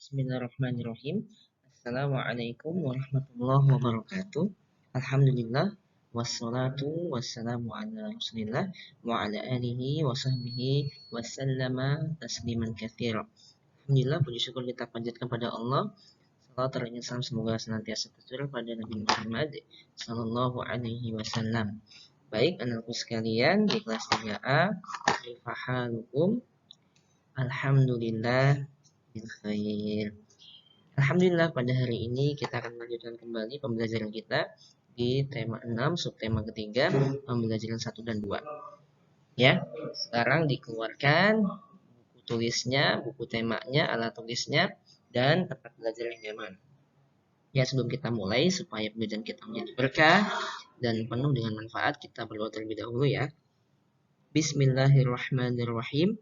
Bismillahirrahmanirrahim. Assalamualaikum warahmatullahi wabarakatuh. Alhamdulillah wassalatu wassalamu ala Rasulillah wa ala alihi wa sahbihi wasallama tasliman katsira. Alhamdulillah, puji syukur kita panjatkan pada Allah. Salawat dan salam semoga senantiasa tercurah pada Nabi Muhammad sallallahu alaihi wasallam. Baik, anakku sekalian di kelas 3A, kaifa halukum? Alhamdulillah bil khair. Alhamdulillah, pada hari ini kita akan melanjutkan kembali pembelajaran kita di tema 6, subtema ketiga, pembelajaran 1 dan 2. Ya, sekarang dikeluarkan buku tulisnya, buku temanya, alat tulisnya, dan tempat belajar yang nyaman. Ya, sebelum kita mulai, supaya pembelajaran kita menjadi berkah dan penuh dengan manfaat, kita berdoa terlebih dahulu ya. Bismillahirrahmanirrahim.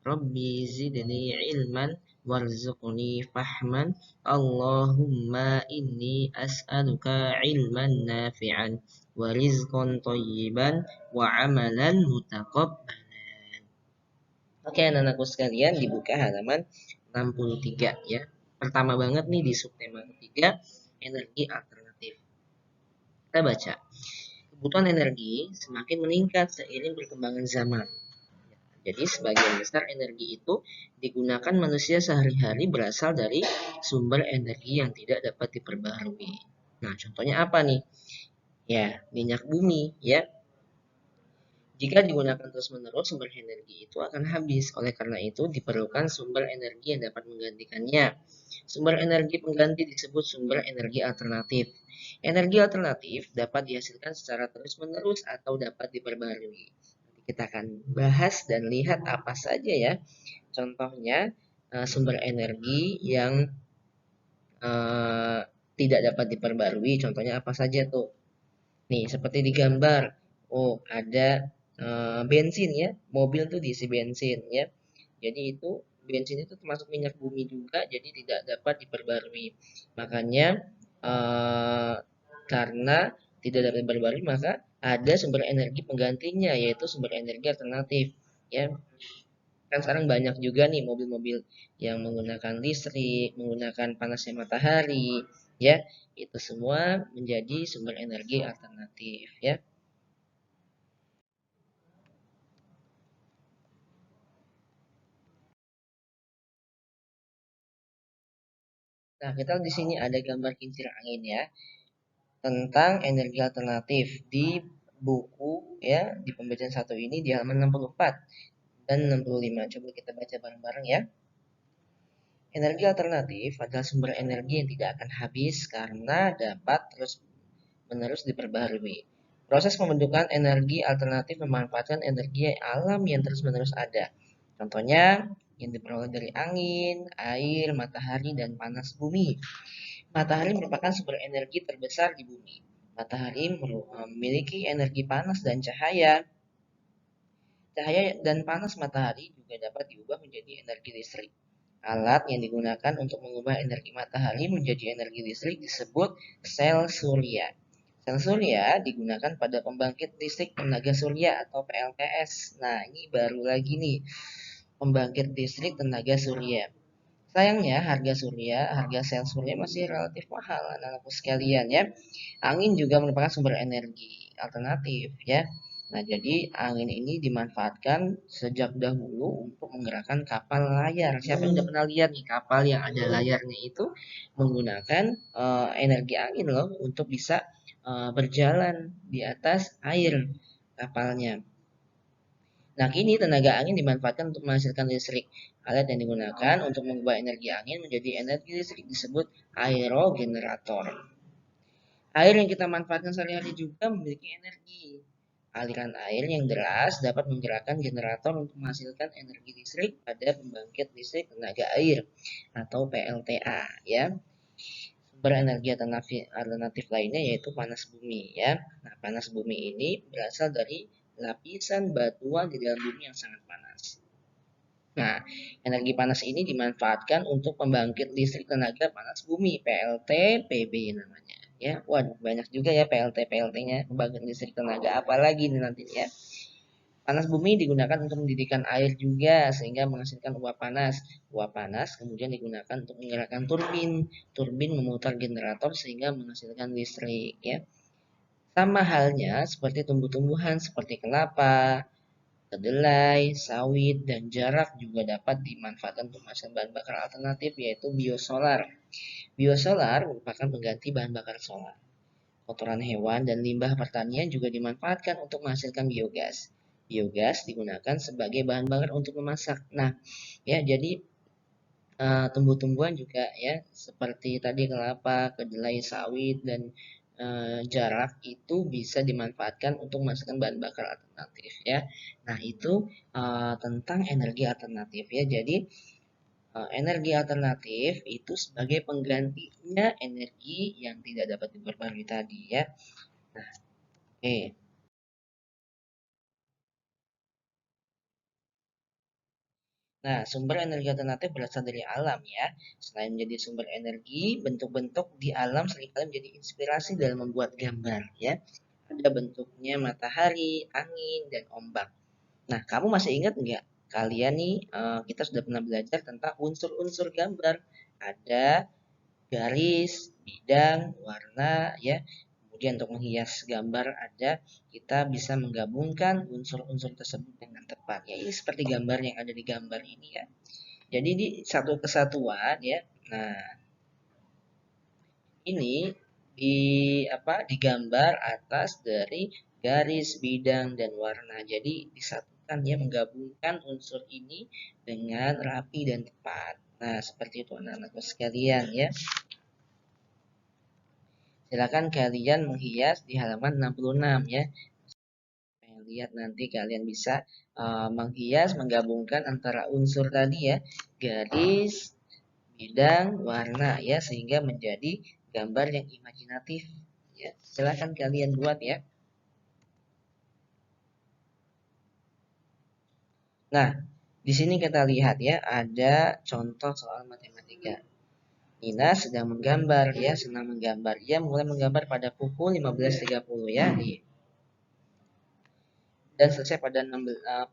Rabbi zidni ilman warzuqni fahman. Allahumma inni as'aluka ilman nafi'an wa rizqan thayyiban wa amalan mutaqabbalan. Oke, anak-anakku sekalian, dibuka halaman 63 ya. Pertama banget nih di subtema ketiga, energi alternatif. Kita baca. Kebutuhan energi semakin meningkat seiring perkembangan zaman. Jadi sebagian besar energi itu digunakan manusia sehari-hari berasal dari sumber energi yang tidak dapat diperbarui. Nah, contohnya apa nih? Ya, minyak bumi ya. Jika digunakan terus-menerus, sumber energi itu akan habis. Oleh karena itu, diperlukan sumber energi yang dapat menggantikannya. Sumber energi pengganti disebut sumber energi alternatif. Energi alternatif dapat dihasilkan secara terus-menerus atau dapat diperbarui. Kita akan bahas dan lihat apa saja ya contohnya sumber energi yang tidak dapat diperbarui. Contohnya apa saja tuh? Nih, seperti di gambar. Oh, ada bensin ya. Mobil tuh diisi bensin ya. Jadi itu bensin itu termasuk minyak bumi juga, jadi tidak dapat diperbarui. Makanya karena tidak dapat diperbarui, maka ada sumber energi penggantinya, yaitu sumber energi alternatif ya. Kan sekarang banyak juga nih mobil-mobil yang menggunakan listrik, menggunakan panasnya matahari ya. Itu semua menjadi sumber energi alternatif ya. Nah, kita di sini ada gambar kincir angin ya tentang energi alternatif di buku ya, di pembelajaran 1 ini di halaman 64 dan 65. Coba kita baca bareng-bareng ya. Energi alternatif adalah sumber energi yang tidak akan habis karena dapat terus-menerus diperbaharui. Proses pembentukan energi alternatif memanfaatkan energi alam yang terus-menerus ada. Contohnya yang diperoleh dari angin, air, matahari, dan panas bumi. Matahari merupakan sumber energi terbesar di bumi. Matahari memiliki energi panas dan cahaya. Cahaya dan panas matahari juga dapat diubah menjadi energi listrik. Alat yang digunakan untuk mengubah energi matahari menjadi energi listrik disebut sel surya. Sel surya digunakan pada pembangkit listrik tenaga surya atau PLTS. Nah, ini baru lagi nih, pembangkit listrik tenaga surya. Sayangnya harga sel surya masih relatif mahal, anak-anakku sekalian ya. Angin juga merupakan sumber energi alternatif ya. Nah, jadi angin ini dimanfaatkan sejak dahulu untuk menggerakkan kapal layar. Siapa yang udah pernah lihat nih kapal yang ada layarnya itu menggunakan energi angin loh untuk bisa berjalan di atas air kapalnya. Nah, kini tenaga angin dimanfaatkan untuk menghasilkan listrik. Alat yang digunakan untuk mengubah energi angin menjadi energi listrik disebut aerogenerator. Air yang kita manfaatkan sehari-hari juga memiliki energi. Aliran air yang deras dapat menggerakkan generator untuk menghasilkan energi listrik pada pembangkit listrik tenaga air atau PLTA ya. Sumber energi alternatif lainnya yaitu panas bumi ya. Nah, panas bumi ini berasal dari lapisan batuan di dalam bumi yang sangat panas. Nah, energi panas ini dimanfaatkan untuk pembangkit listrik tenaga panas bumi (PLT PB) namanya. Ya, waduh banyak juga ya PLT-nya, pembangkit listrik tenaga apa lagi nih nanti ya. Panas bumi digunakan untuk mendidihkan air juga sehingga menghasilkan uap panas. Uap panas kemudian digunakan untuk menggerakkan turbin. Turbin memutar generator sehingga menghasilkan listrik ya. Sama halnya seperti tumbuh-tumbuhan seperti kelapa, kedelai, sawit, dan jarak juga dapat dimanfaatkan untuk menghasilkan bahan bakar alternatif yaitu biosolar. Biosolar merupakan pengganti bahan bakar solar. Kotoran hewan dan limbah pertanian juga dimanfaatkan untuk menghasilkan biogas. Biogas digunakan sebagai bahan bakar untuk memasak. Nah, ya jadi tumbuh-tumbuhan juga ya seperti tadi kelapa, kedelai, sawit dan jarak itu bisa dimanfaatkan untuk menghasilkan bahan bakar alternatif ya. Nah, itu tentang energi alternatif ya. Jadi energi alternatif itu sebagai penggantinya energi yang tidak dapat diperbarui tadi ya. Nah, oke. Nah, sumber energi alternatif berasal dari alam ya. Selain menjadi sumber energi, bentuk-bentuk di alam seringkali menjadi inspirasi dalam membuat gambar ya. Ada bentuknya matahari, angin, dan ombak. Nah, kamu masih ingat nggak? Kalian nih, kita sudah pernah belajar tentang unsur-unsur gambar. Ada garis, bidang, warna, ya. Kemudian untuk menghias gambar ada, kita bisa menggabungkan unsur-unsur tersebut dengan tepat. Ya, ini seperti gambar yang ada di gambar ini ya. Jadi di satu kesatuan ya. Nah, ini di digambar atas dari garis, bidang dan warna. Jadi disatukan ya menggabungkan unsur ini dengan rapi dan tepat. Nah, seperti itu anak-anakku sekalian ya. Silakan kalian menghias di halaman 66 ya. Lihat nanti kalian bisa menghias menggabungkan antara unsur tadi ya, garis, bidang, warna ya sehingga menjadi gambar yang imajinatif ya. Silakan kalian buat ya. Nah, di sini kita lihat ya ada contoh soal matematika. Nina sedang menggambar ya, senang menggambar. Ia mulai menggambar pada pukul 15.30 ya di dan selesai pada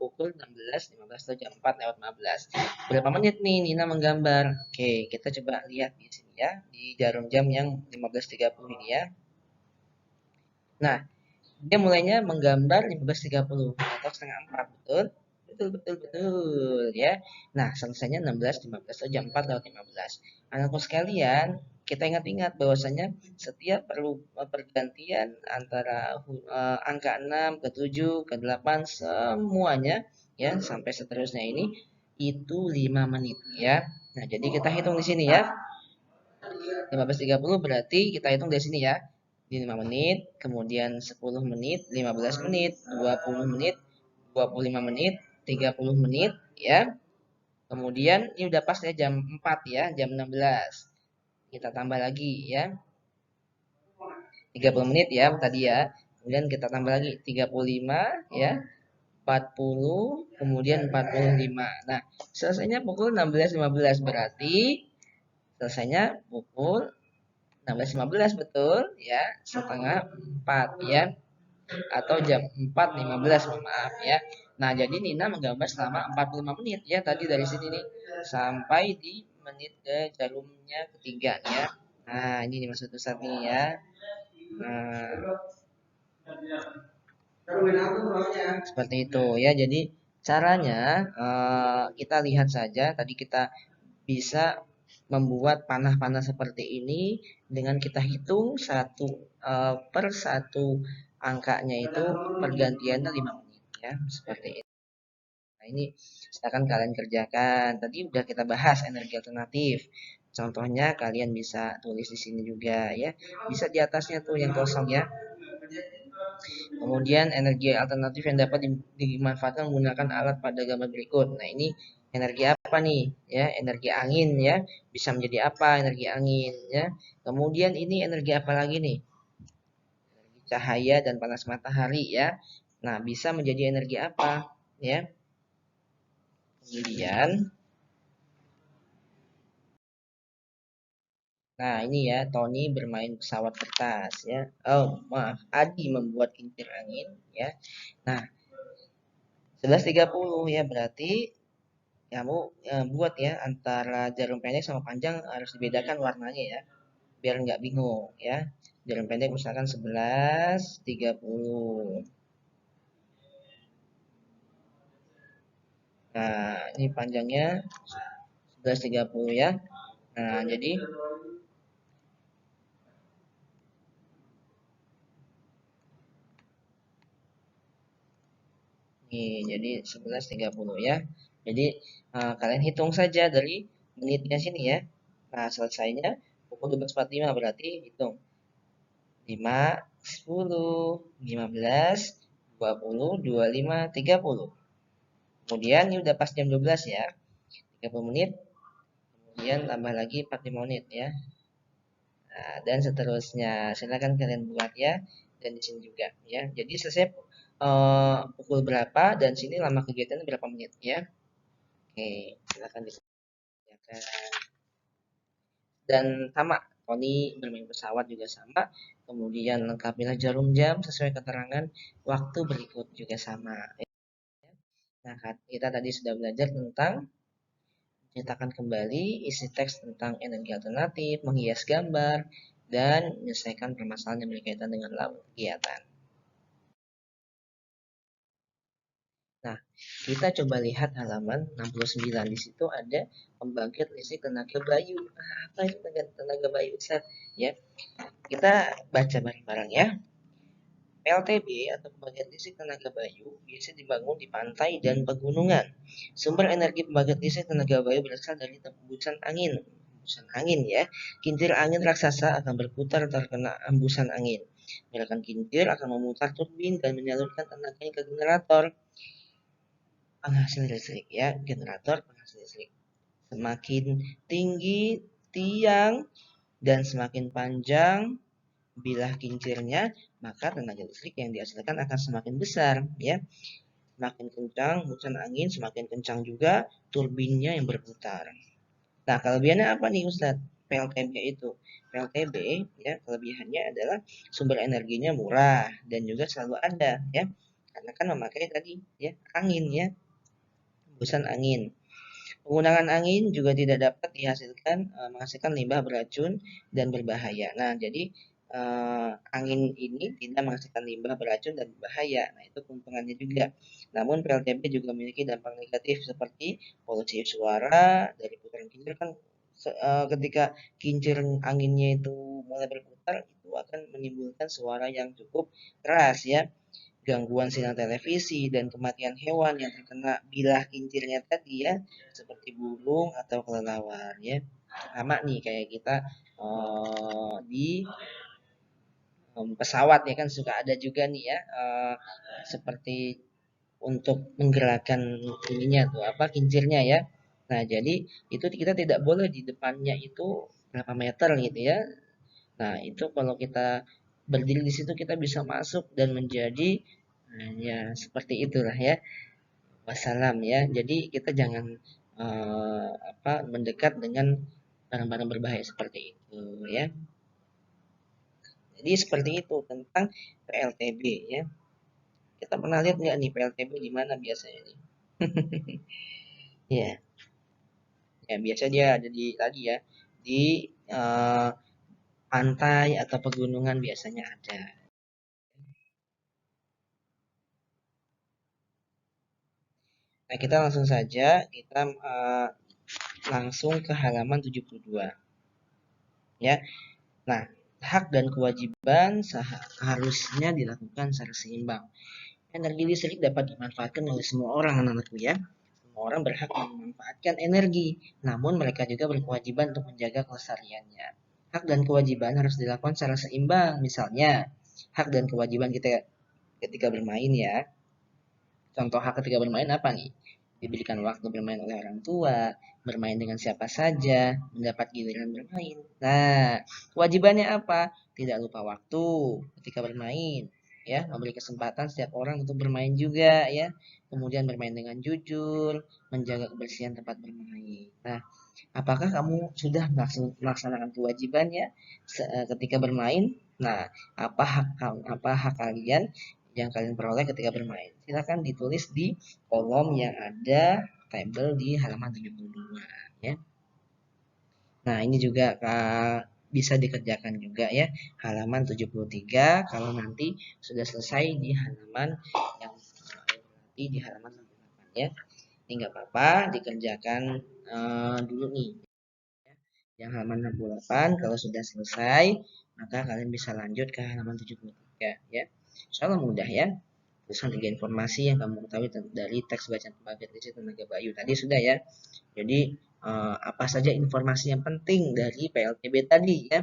pukul 16.15 atau jam 4 lewat 15. Berapa menit nih Nina menggambar? Oke, kita coba lihat di sini ya, di jarum jam yang 15.30 ini ya. Nah, dia mulainya menggambar 15.30 atau setengah 4, betul? Betul, betul, betul, ya. Nah, selesainya 16.15 atau jam 4 lewat 15. Anakku sekalian, kita ingat-ingat bahwasanya setiap perlu pergantian antara angka 6 ke 7 ke 8 semuanya ya sampai seterusnya ini itu 5 menit ya. Nah, jadi kita hitung di sini ya. 15.30 berarti kita hitung dari sini ya. Di 5 menit, kemudian 10 menit, 15 menit, 20 menit, 25 menit, 30 menit ya. Kemudian ini udah pas ya jam 4 ya, jam 16. Kita tambah lagi ya. 30 menit ya tadi ya. Kemudian kita tambah lagi 35 ya. 40, kemudian 45. Nah, selesainya pukul 16.15 berarti selesainya pukul 16.15 betul ya, setengah 4 ya atau jam 4.15 maaf ya. Nah, jadi Nina menggambar selama 45 menit ya tadi dari sini nih sampai di menit ke jarumnya ketiga ya. Nah, ini dimaksud Ustaz nih ya. Nah, seperti itu ya. Jadi caranya kita lihat saja tadi kita bisa membuat panah-panah seperti ini dengan kita hitung satu per satu angkanya itu pergantiannya 5 menit ya seperti itu. Nah, ini silakan kalian kerjakan. Tadi udah kita bahas energi alternatif. Contohnya kalian bisa tulis di sini juga ya. Bisa di atasnya tuh yang kosong ya. Kemudian energi alternatif yang dapat dimanfaatkan menggunakan alat pada gambar berikut. Nah, ini energi apa nih? Ya, energi angin ya. Bisa menjadi apa energi angin ya. Kemudian ini energi apa lagi nih? Energi cahaya dan panas matahari ya. Nah, bisa menjadi energi apa? Ya. Kemudian nah, ini ya, Tony bermain pesawat kertas ya. Oh, maaf, Adi membuat kincir angin ya. Nah, 11.30 ya, berarti kamu buat ya antara jarum pendek sama panjang harus dibedakan warnanya ya, biar nggak bingung ya. Jarum pendek misalkan 11.30. Nah, ini panjangnya 11.30 ya. Nah, jadi 11.30 ya. Jadi kalian hitung saja dari menitnya sini ya. Nah, selesainya pukul 12.45, berarti hitung 5, 10, 15, 20, 25, 30. Kemudian ini udah pas jam 12 ya. 30 menit. Kemudian tambah lagi 45 menit ya. Nah, dan seterusnya. Silakan kalian buat ya. Dan di sini juga ya. Jadi selesai pukul berapa dan sini lama kegiatan berapa menit ya. Oke, silakan dikerjakan. Dan sama, Tony bermain pesawat juga sama. Kemudian lengkapilah jarum jam sesuai keterangan. Waktu berikut juga sama. Nah, kita tadi sudah belajar tentang menceritakan kembali isi teks tentang energi alternatif, menghias gambar, dan menyelesaikan permasalahan yang berkaitan dengan laut kegiatan. Nah, kita coba lihat halaman 69. Di situ ada pembangkit listrik tenaga bayu. Apa itu tenaga bayu, Ustaz? Ya, kita baca bareng-bareng ya. PLTB atau pembangkit listrik tenaga bayu biasa dibangun di pantai dan pegunungan. Sumber energi pembangkit listrik tenaga bayu berasal dari hembusan angin. Hembusan angin ya. Kincir angin raksasa akan berputar terkena hembusan angin. Gerakan kincir akan memutar turbin dan menyalurkan tenaganya ke generator penghasil listrik ya, generator penghasil listrik. Semakin tinggi tiang dan semakin panjang bilah kincirnya, maka tenaga listrik yang dihasilkan akan semakin besar ya. Semakin kencang hembusan angin, semakin kencang juga turbinnya yang berputar. Nah, kelebihannya apa nih Ustadz? PLTB itu. PLTB ya, kelebihannya adalah sumber energinya murah dan juga selalu ada ya. Karena kan memakai tadi ya, angin ya, hembusan angin. Penggunaan angin juga tidak dapat menghasilkan limbah beracun dan berbahaya. Nah, jadi angin ini tidak menghasilkan limbah beracun dan berbahaya. Nah, itu keuntungannya juga. Namun PLTB juga memiliki dampak negatif seperti polusi suara dari putaran kincir kan ketika kincir anginnya itu mulai berputar itu akan menimbulkan suara yang cukup keras ya, gangguan sinyal televisi, dan kematian hewan yang terkena bilah kincirnya tadi ya, seperti burung atau kelelawar ya. Sama nih kayak kita di pesawat ya kan suka ada juga nih ya, seperti untuk menggerakkan ininya tuh apa kincirnya ya. Nah, jadi itu kita tidak boleh di depannya itu berapa meter gitu ya. Nah, itu kalau kita berdiri di situ kita bisa masuk dan menjadi ya seperti itulah ya. Wassalam ya. Jadi kita jangan mendekat dengan barang-barang berbahaya seperti itu ya. Jadi seperti itu tentang PLTB ya. Kita pernah lihat nggak nih PLTB di mana biasanya nih? Ya, ya biasa dia ada di tadi ya di eh, pantai atau pegunungan biasanya ada. Nah, kita langsung saja kita langsung ke halaman 72 ya. Nah, hak dan kewajiban seharusnya dilakukan secara seimbang. Energi listrik dapat dimanfaatkan oleh semua orang, anak-anakku ya. Semua orang berhak memanfaatkan energi, namun mereka juga berkewajiban untuk menjaga kelestariannya. Hak dan kewajiban harus dilakukan secara seimbang. Misalnya, hak dan kewajiban kita ketika bermain ya. Contoh hak ketika bermain apa nih? Diberikan waktu bermain oleh orang tua, bermain dengan siapa saja, mendapat giliran bermain. Nah, kewajibannya apa? Tidak lupa waktu ketika bermain, ya, memberi kesempatan setiap orang untuk bermain juga, ya. Kemudian bermain dengan jujur, menjaga kebersihan tempat bermain. Nah, apakah kamu sudah melaksanakan kewajibannya ketika bermain? Nah, apa hak kalian yang kalian peroleh ketika bermain. Silakan ditulis di kolom yang ada tabel di halaman 72 ya. Nah, ini juga bisa dikerjakan juga ya, halaman 73 kalau nanti sudah selesai di halaman yang nanti di halaman 68 ya. Ini nggak apa-apa, dikerjakan dulu nih. Yang halaman 68 kalau sudah selesai, maka kalian bisa lanjut ke halaman 73 ya. Insyaallah mudah ya. Tulisan 3 informasi yang kamu ketahui dari teks bacaan pembangkit listrik tenaga Bayu tadi sudah ya. Jadi apa saja informasi yang penting dari PLTB tadi ya.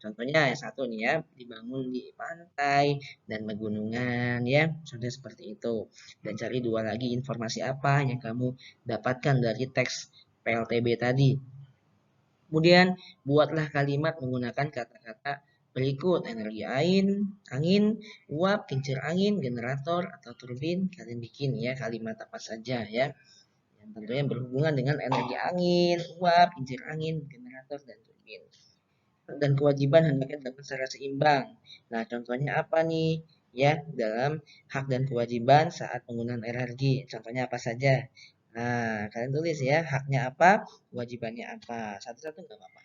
Contohnya yang satu nih ya, dibangun di pantai dan pegunungan ya, contohnya seperti itu. Dan cari dua lagi informasi apa yang kamu dapatkan dari teks PLTB tadi. Kemudian buatlah kalimat menggunakan kata-kata berikut: energi angin, uap, kincir angin, generator atau turbin. Kalian bikin ya kalimat apa saja ya, yang tentunya berhubungan dengan energi angin, uap, kincir angin, generator, dan turbin. Dan kewajiban hendaknya dilakukan secara seimbang. Nah, contohnya apa nih? Ya, dalam hak dan kewajiban saat penggunaan energi. Contohnya apa saja? Nah, kalian tulis ya, haknya apa, kewajibannya apa. Satu-satu nggak apa-apa.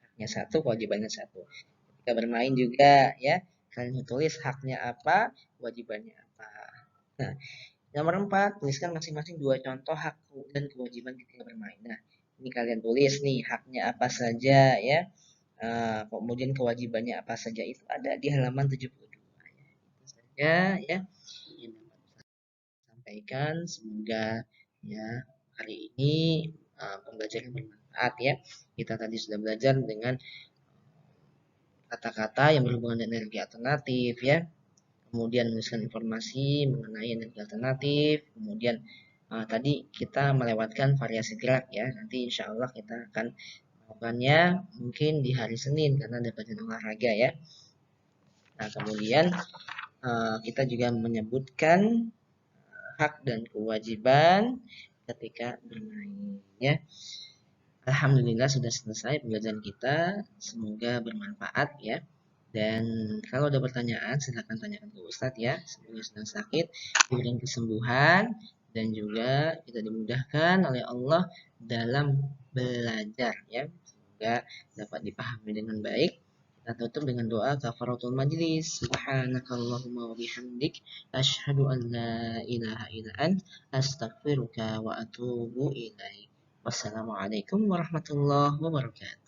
Haknya satu, kewajibannya satu. Ketika bermain juga ya, kalian tulis haknya apa, kewajibannya apa. Nah, nomor 4, tuliskan masing-masing dua contoh hak dan kewajiban ketika bermain. Nah, ini kalian tulis nih haknya apa saja ya. Kemudian kewajibannya apa saja itu ada di halaman 72 ya. Itu saja ya yang dapat saya sampaikan. Semoga ya hari ini pembelajaran bermanfaat ya. Kita tadi sudah belajar dengan kata-kata yang berhubungan dengan energi alternatif ya. Kemudian menuliskan informasi mengenai energi alternatif. Kemudian tadi kita melewatkan variasi gerak ya. Nanti insya Allah kita akan melakukannya mungkin di hari Senin karena ada pelajaran olahraga ya. Nah, kemudian kita juga menyebutkan hak dan kewajiban ketika bermain ya. Alhamdulillah sudah selesai pembelajaran kita. Semoga bermanfaat ya. Dan kalau ada pertanyaan silahkan tanyakan ke Ustadz ya. Semoga sedang sakit diberikan kesembuhan dan juga kita dimudahkan oleh Allah dalam belajar ya. Semoga dapat dipahami dengan baik. Kita tutup dengan doa kafaratul majlis. Subhanakallahumma wa bihamdik asyhadu an la ilaha illa ant astaghfiruka wa atubu ilaik. Wassalamualaikum warahmatullahi wabarakatuh.